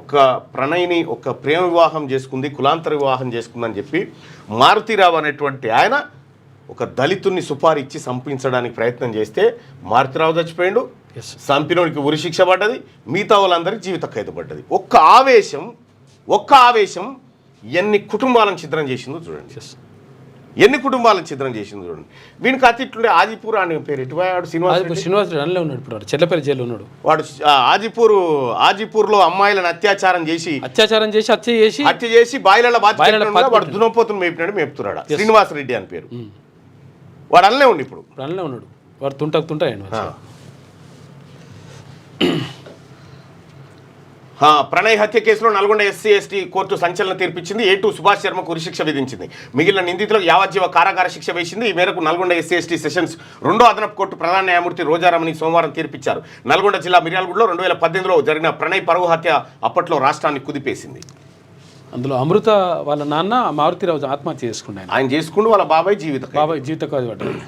ఒక ప్రణయ్ని ఒక ప్రేమ వివాహం చేసుకుంది, కులాంతర వివాహం చేసుకుందని చెప్పి మారుతీరావు అనేటువంటి ఆయన ఒక దళితుడిని సుపారీ ఇచ్చి చంపించడానికి ప్రయత్నం చేస్తే మారుతీరావు చచ్చిపోయాడు, చంపినోడికి ఉరిశిక్ష పడ్డది, మిగతా వాళ్ళందరికీ జీవిత ఖైదు పడ్డది. ఒక్క ఆవేశం ఎన్ని కుటుంబాలను ఛిద్రం చేసిందో చూడండి, ఎన్ని కుటుంబాలను ఛిద్రం చేసిందో చూడండి. వీనికి అతిట్లుండే ఆదిపూర్ అనే పేరు ఎటువాడు శ్రీనివాస్ రెడ్డి ఉన్నాడు, ఇప్పుడు చెల్లపల్లి జైలు ఉన్నాడు వాడు. ఆజిపూర్లో అమ్మాయిలను అత్యాచారం చేసి హత్య చేసి బాయిలలో వాడు దునపోతును మేపుతున్నాడు. శ్రీనివాస్ రెడ్డి అని పేరు. వాడు అల్లనే ఉండి ఇప్పుడు అల్లనే ఉన్నాడు. వాడు తుంటాయండి. ప్రణయ్ హత్య కేసులో నల్గొండ ఎస్సీ ఎస్టీ కోర్టు సంచలన తీర్పిచ్చింది. A2 సుభాష్ శర్మకు ఉరిశిక్ష విధించింది. మిగిలిన నిందితులకు యావజ్జీవ కారాగార శిక్ష వేసింది. ఈ మేరకు నల్గొండ ఎస్సీ ఎస్టీ సెషన్స్ 2వ అదనపు కోర్టు ప్రధాన న్యాయమూర్తి రోజారామని సోమవారం తీర్పిచ్చారు. నల్గొండ జిల్లా మిర్యాలగూడలో 2018లో జరిగిన ప్రణయ్ పరువు హత్య అప్పట్లో రాష్ట్రాన్ని కుదిపేసింది. అందులో అమృత వాళ్ళ నాన్న మారుతీరావు ఆత్మహత్య చేసుకున్నాడు. ఆయన చేసుకుంటూ వాళ్ళ బాబాయ్ జీవిత ఖైదు పడ్డాడు.